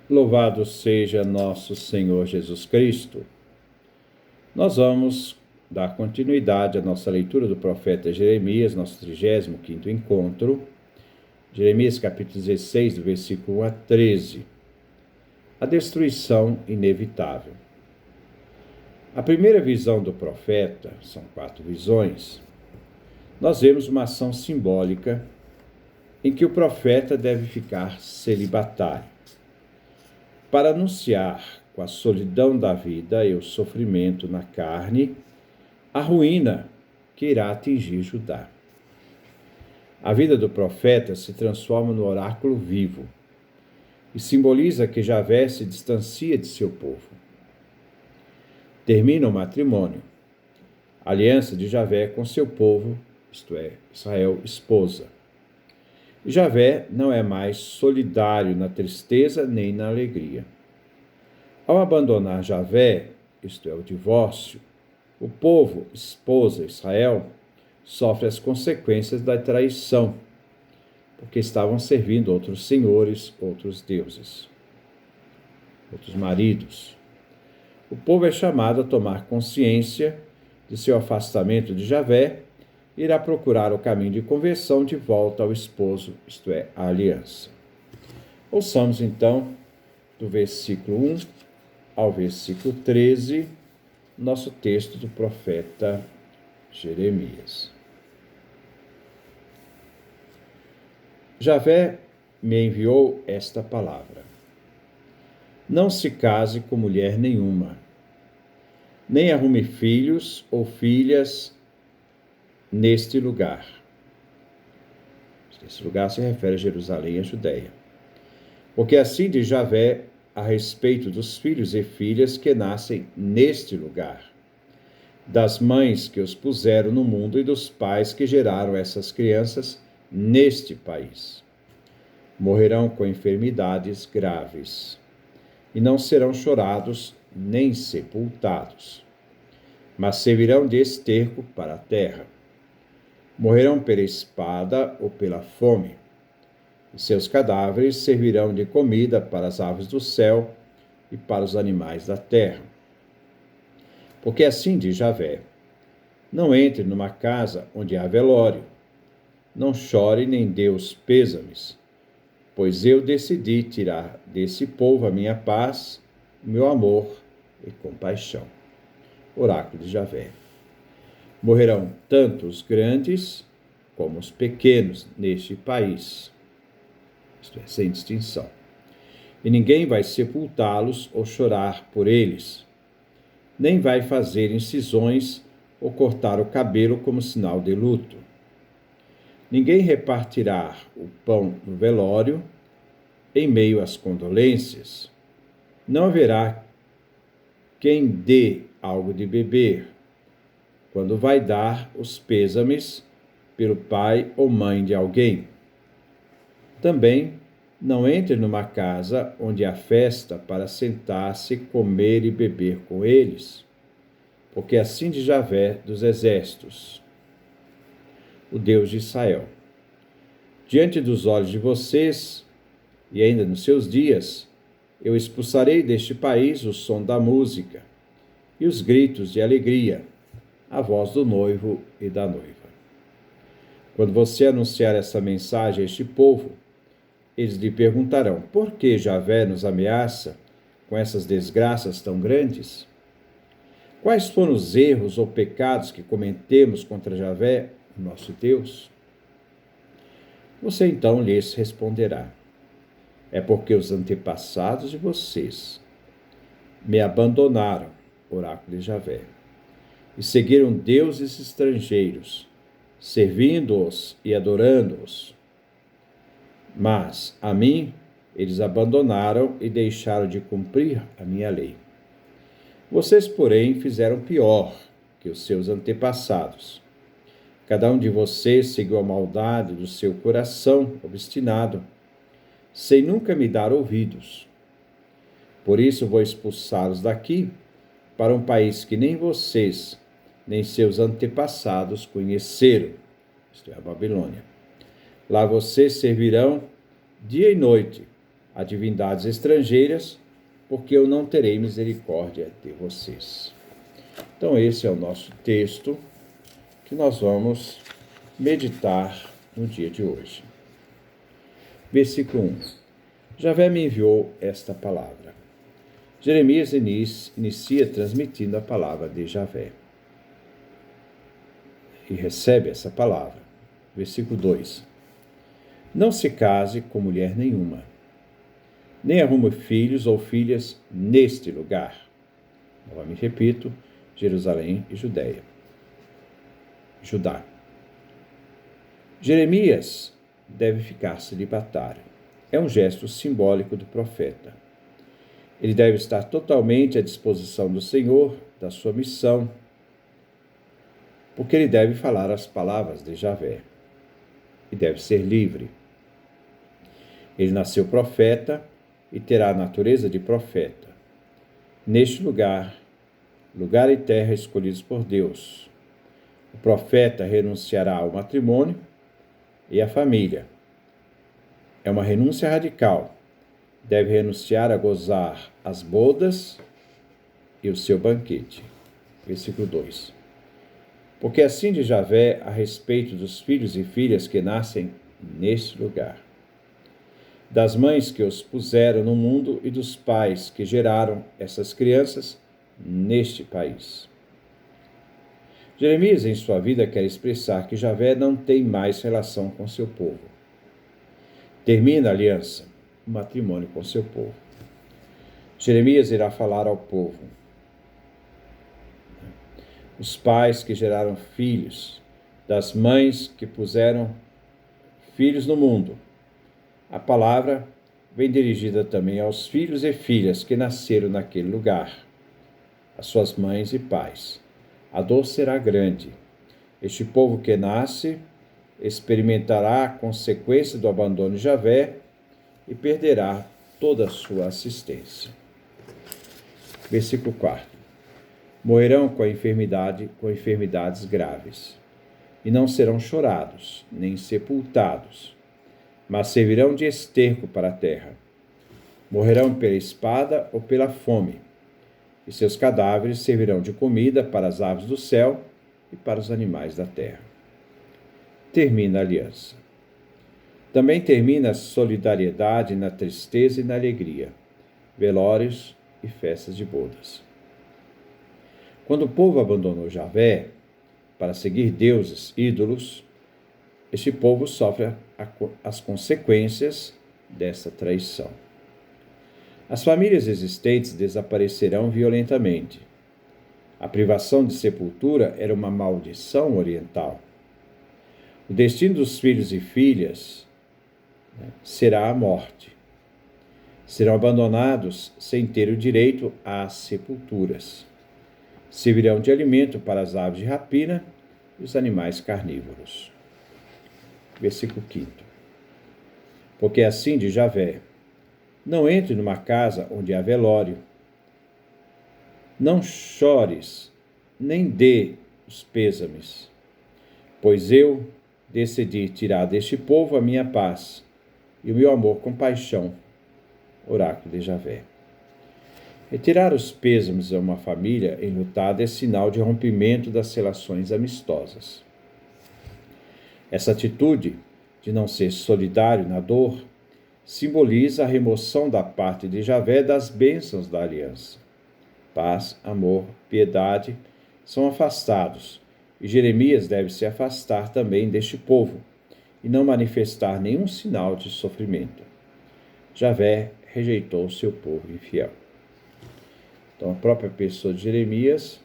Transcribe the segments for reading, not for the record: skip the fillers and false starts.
Louvado seja nosso Senhor Jesus Cristo. Nós vamos dar continuidade à nossa leitura do profeta Jeremias, nosso 35º encontro. Jeremias capítulo 16, do versículo 1 a 13. A destruição inevitável. A primeira visão do profeta, são 4 visões, nós vemos uma ação simbólica em que o profeta deve ficar celibatário, para anunciar com a solidão da vida e o sofrimento na carne, a ruína que irá atingir Judá. A vida do profeta se transforma no oráculo vivo e simboliza que Javé se distancia de seu povo. Termina o matrimônio, a aliança de Javé com seu povo, isto é, Israel, esposa. Javé não é mais solidário na tristeza nem na alegria. Ao abandonar Javé, isto é, o divórcio, o povo, esposa, Israel, sofre as consequências da traição, porque estavam servindo outros senhores, outros deuses, outros maridos. O povo é chamado a tomar consciência de seu afastamento de Javé e irá procurar o caminho de conversão de volta ao esposo, isto é, a aliança. Ouçamos então, do versículo 1 ao versículo 13, nosso texto do profeta Jeremias. Javé me enviou esta palavra: não se case com mulher nenhuma, nem arrume filhos ou filhas neste lugar. Esse lugar se refere a Jerusalém e a Judéia. Porque assim diz Javé a respeito dos filhos e filhas que nascem neste lugar, das mães que os puseram no mundo e dos pais que geraram essas crianças neste país. Morrerão com enfermidades graves, e não serão chorados nem sepultados, mas servirão de esterco para a terra. Morrerão pela espada ou pela fome, e seus cadáveres servirão de comida para as aves do céu e para os animais da terra. Porque assim diz Javé: não entre numa casa onde há velório, não chore nem dê os pêsames, pois eu decidi tirar desse povo a minha paz, meu amor e compaixão. Oráculo de Javé. Morrerão tanto os grandes como os pequenos neste país, isto é, sem distinção. E ninguém vai sepultá-los ou chorar por eles, nem vai fazer incisões ou cortar o cabelo como sinal de luto. Ninguém repartirá o pão no velório, em meio às condolências. Não haverá quem dê algo de beber, quando vai dar os pêsames pelo pai ou mãe de alguém. Também não entre numa casa onde há festa para sentar-se, comer e beber com eles, porque assim diz Javé dos exércitos, o Deus de Israel: diante dos olhos de vocês, e ainda nos seus dias, eu expulsarei deste país o som da música e os gritos de alegria, a voz do noivo e da noiva. Quando você anunciar essa mensagem a este povo, eles lhe perguntarão: por que Javé nos ameaça com essas desgraças tão grandes? Quais foram os erros ou pecados que cometemos contra Javé, nosso Deus? Você então lhes responderá: é porque os antepassados de vocês me abandonaram, oráculo de Javé, e seguiram deuses estrangeiros, servindo-os e adorando-os. Mas a mim eles abandonaram e deixaram de cumprir a minha lei. Vocês, porém, fizeram pior que os seus antepassados. Cada um de vocês seguiu a maldade do seu coração obstinado, sem nunca me dar ouvidos. Por isso vou expulsá-los daqui para um país que nem vocês, nem seus antepassados conheceram, isto é, a Babilônia. Lá vocês servirão dia e noite a divindades estrangeiras, porque eu não terei misericórdia de vocês. Então esse é o nosso texto que nós vamos meditar no dia de hoje. Versículo 1. Javé me enviou esta palavra. Jeremias inicia transmitindo a palavra de Javé. E recebe essa palavra. Versículo 2. Não se case com mulher nenhuma, nem arrume filhos ou filhas neste lugar. Novamente repito, Jerusalém e Judá. Jeremias deve ficar celibatário. É um gesto simbólico do profeta. Ele deve estar totalmente à disposição do Senhor, da sua missão, porque ele deve falar as palavras de Javé e deve ser livre. Ele nasceu profeta e terá a natureza de profeta. Neste lugar e terra escolhidos por Deus, o profeta renunciará ao matrimônio e à família. É uma renúncia radical. Deve renunciar a gozar as bodas e o seu banquete. Versículo 2. Porque assim diz Javé a respeito dos filhos e filhas que nascem neste lugar, das mães que os puseram no mundo e dos pais que geraram essas crianças neste país. Jeremias, em sua vida, quer expressar que Javé não tem mais relação com seu povo. Termina a aliança, o matrimônio com seu povo. Jeremias irá falar ao povo. Os pais que geraram filhos, das mães que puseram filhos no mundo. A palavra vem dirigida também aos filhos e filhas que nasceram naquele lugar, às suas mães e pais. A dor será grande. Este povo que nasce experimentará a consequência do abandono de Javé e perderá toda a sua assistência. Versículo 4. Morrerão com enfermidades graves, e não serão chorados, nem sepultados, mas servirão de esterco para a terra. Morrerão pela espada ou pela fome, e seus cadáveres servirão de comida para as aves do céu e para os animais da terra. Termina a aliança. Também termina a solidariedade na tristeza e na alegria, velórios e festas de bodas. Quando o povo abandonou Javé para seguir deuses ídolos, este povo sofre as consequências dessa traição. As famílias existentes desaparecerão violentamente. A privação de sepultura era uma maldição oriental. O destino dos filhos e filhas será a morte. Serão abandonados sem ter o direito às sepulturas. Servirão de alimento para as aves de rapina e os animais carnívoros. Versículo 5. Porque assim diz Javé: não entre numa casa onde há velório. Não chores, nem dê os pêsames, pois eu decidi tirar deste povo a minha paz e o meu amor com paixão. Oráculo de Javé. Retirar os pêsames a uma família enlutada é sinal de rompimento das relações amistosas. Essa atitude de não ser solidário na dor simboliza a remoção da parte de Javé das bênçãos da aliança. Paz, amor, piedade são afastados, e Jeremias deve se afastar também deste povo e não manifestar nenhum sinal de sofrimento. Javé rejeitou seu povo infiel. Então, a própria pessoa de Jeremias,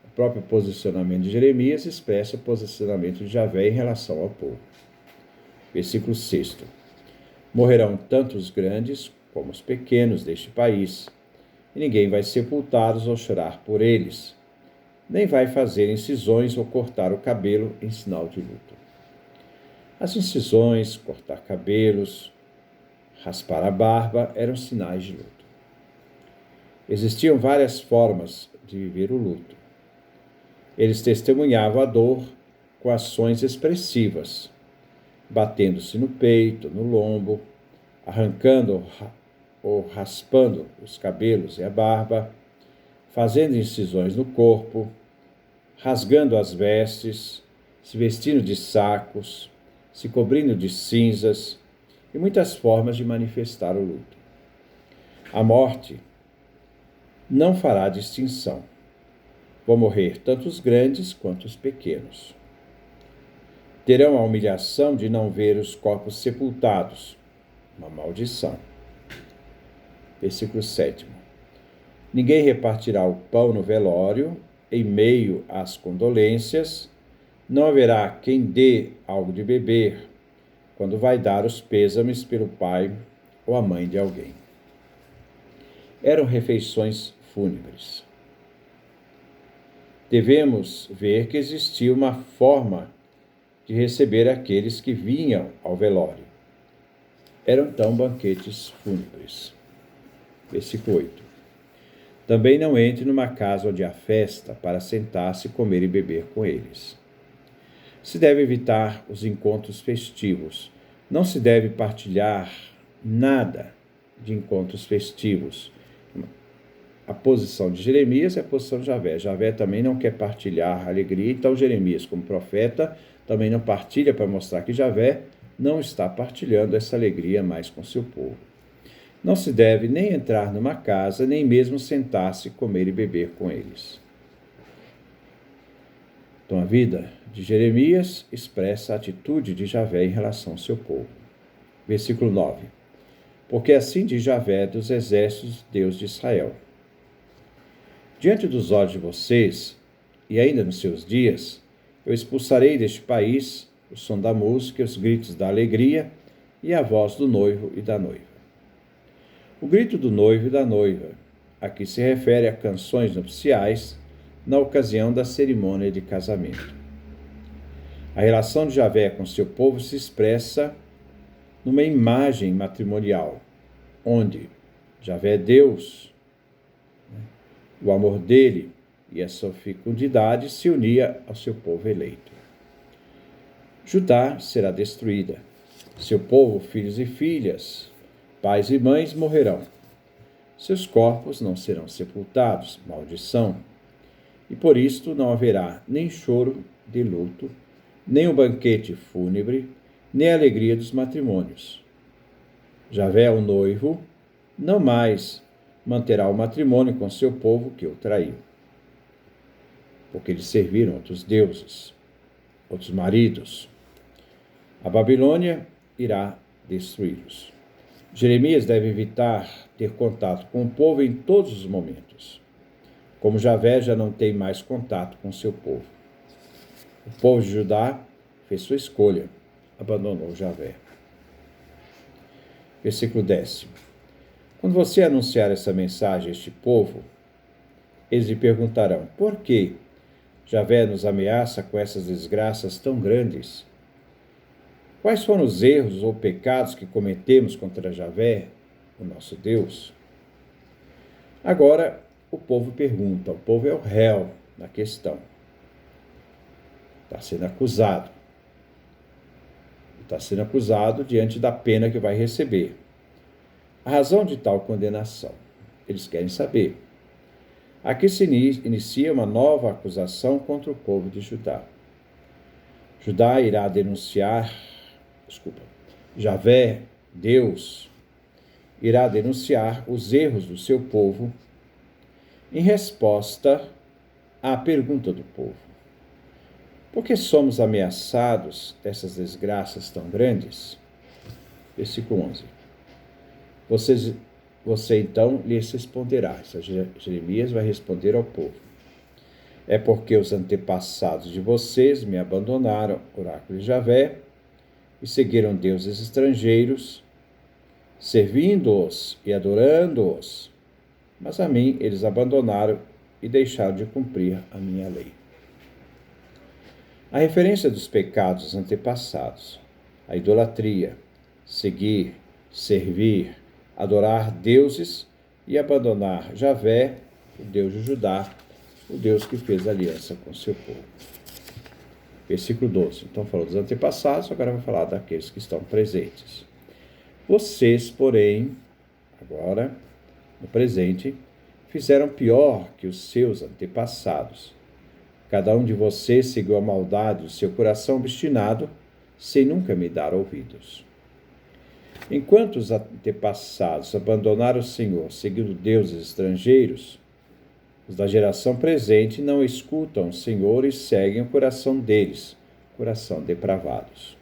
o próprio posicionamento de Jeremias expressa o posicionamento de Javé em relação ao povo. Versículo 6. Morrerão tanto os grandes como os pequenos deste país, e ninguém vai sepultá-los ou chorar por eles, nem vai fazer incisões ou cortar o cabelo em sinal de luto. As incisões, cortar cabelos, raspar a barba eram sinais de luto. Existiam várias formas de viver o luto. Eles testemunhavam a dor com ações expressivas, batendo-se no peito, no lombo, arrancando ou raspando os cabelos e a barba, fazendo incisões no corpo, rasgando as vestes, se vestindo de sacos, se cobrindo de cinzas, e muitas formas de manifestar o luto. A morte não fará distinção. Vão morrer tanto os grandes quanto os pequenos. Terão a humilhação de não ver os corpos sepultados, uma maldição. Versículo 7. Ninguém repartirá o pão no velório, em meio às condolências, não haverá quem dê algo de beber, quando vai dar os pêsames pelo pai ou a mãe de alguém. Eram refeições fúnebres. Devemos ver que existia uma forma de receber aqueles que vinham ao velório. Eram então banquetes fúnebres. Versículo 8. Também não entre numa casa onde há festa para sentar-se, comer e beber com eles. Se deve evitar os encontros festivos. Não se deve partilhar nada de encontros festivos. A posição de Jeremias é a posição de Javé. Javé também não quer partilhar a alegria, então Jeremias, como profeta, também não partilha para mostrar que Javé não está partilhando essa alegria mais com seu povo. Não se deve nem entrar numa casa, nem mesmo sentar-se, comer e beber com eles. Então, a vida de Jeremias expressa a atitude de Javé em relação ao seu povo. Versículo 9. Porque assim diz Javé dos exércitos, Deus de Israel: diante dos olhos de vocês, e ainda nos seus dias, eu expulsarei deste país o som da música, os gritos da alegria e a voz do noivo e da noiva. O grito do noivo e da noiva aqui se refere a canções nupciais na ocasião da cerimônia de casamento. A relação de Javé com seu povo se expressa numa imagem matrimonial, onde Javé é Deus, o amor dele e a sua fecundidade se unia ao seu povo eleito. Judá será destruída. Seu povo, filhos e filhas, pais e mães morrerão. Seus corpos não serão sepultados, maldição. E por isto não haverá nem choro de luto, nem o banquete fúnebre, nem a alegria dos matrimônios. Javé, o noivo, não mais manterá o matrimônio com seu povo que o traiu, porque eles serviram outros deuses, outros maridos. A Babilônia irá destruí-los. Jeremias deve evitar ter contato com o povo em todos os momentos, como Javé já não tem mais contato com seu povo. O povo de Judá fez sua escolha, abandonou Javé. Versículo 10. Quando você anunciar essa mensagem a este povo, eles lhe perguntarão: por que Javé nos ameaça com essas desgraças tão grandes? Quais foram os erros ou pecados que cometemos contra Javé, o nosso Deus? Agora, o povo pergunta, o povo é o réu na questão. Está sendo acusado. Está sendo acusado diante da pena que vai receber. A razão de tal condenação, eles querem saber. Aqui se inicia uma nova acusação contra o povo de Judá. Judá irá denunciar, Javé, Deus, irá denunciar os erros do seu povo em resposta à pergunta do povo: por que somos ameaçados dessas desgraças tão grandes? Versículo 11. Você então lhes responderá. Jeremias vai responder ao povo: é porque os antepassados de vocês me abandonaram, oráculo de Javé, e seguiram deuses estrangeiros, servindo-os e adorando-os. Mas a mim eles abandonaram e deixaram de cumprir a minha lei. A referência dos pecados dos antepassados, a idolatria, seguir, servir, adorar deuses e abandonar Javé, o Deus de Judá, o Deus que fez aliança com seu povo. Versículo 12. Então falou dos antepassados, agora vai falar daqueles que estão presentes. Vocês, porém, Agora, no presente, fizeram pior que os seus antepassados. Cada um de vocês seguiu a maldade do seu coração obstinado, sem nunca me dar ouvidos. Enquanto os antepassados abandonaram o Senhor, seguindo deuses estrangeiros, os da geração presente não escutam o Senhor e seguem o coração deles, coração depravados.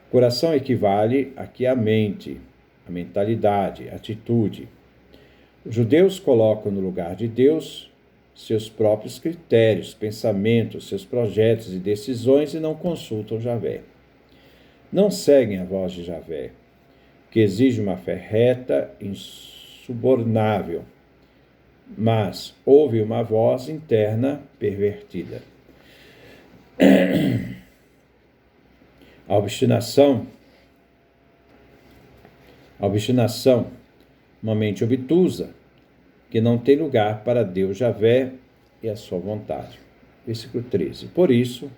Coração equivale aqui à mente, à mentalidade, à atitude. Os judeus colocam no lugar de Deus seus próprios critérios, pensamentos, seus projetos e decisões e não consultam Javé. Não seguem a voz de Javé, que exige uma fé reta, insubornável, mas ouve uma voz interna pervertida. A obstinação, uma mente obtusa, que não tem lugar para Deus Javé e a sua vontade. Versículo 13. Por isso,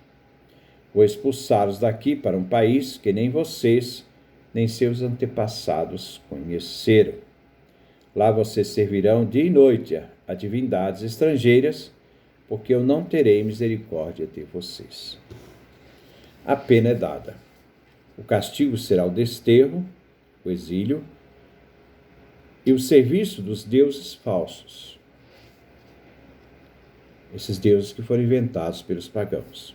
vou expulsá-los daqui para um país que nem vocês, nem seus antepassados conheceram. Lá vocês servirão dia e noite a divindades estrangeiras, porque eu não terei misericórdia de vocês. A pena é dada. O castigo será o desterro, o exílio e o serviço dos deuses falsos. Esses deuses que foram inventados pelos pagãos.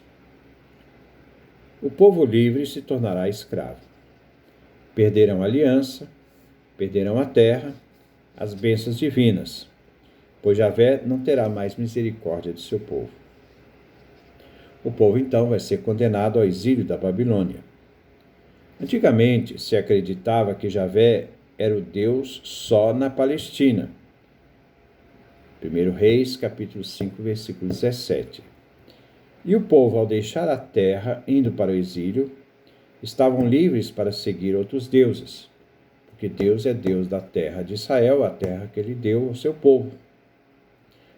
O povo livre se tornará escravo. Perderão a aliança, perderão a terra, as bênçãos divinas, pois Javé não terá mais misericórdia de seu povo. O povo, então, vai ser condenado ao exílio da Babilônia. Antigamente, se acreditava que Javé era o Deus só na Palestina. 1 Reis, capítulo 5, versículo 17. E o povo, ao deixar a terra, indo para o exílio, estavam livres para seguir outros deuses, porque Deus é Deus da terra de Israel, a terra que ele deu ao seu povo.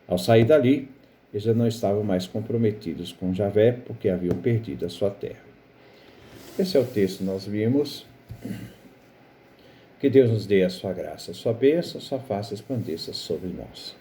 Ao sair dali, eles já não estavam mais comprometidos com Javé, porque haviam perdido a sua terra. Esse é o texto que nós vimos. Que Deus nos dê a sua graça, a sua bênção, a sua face resplandeça sobre nós.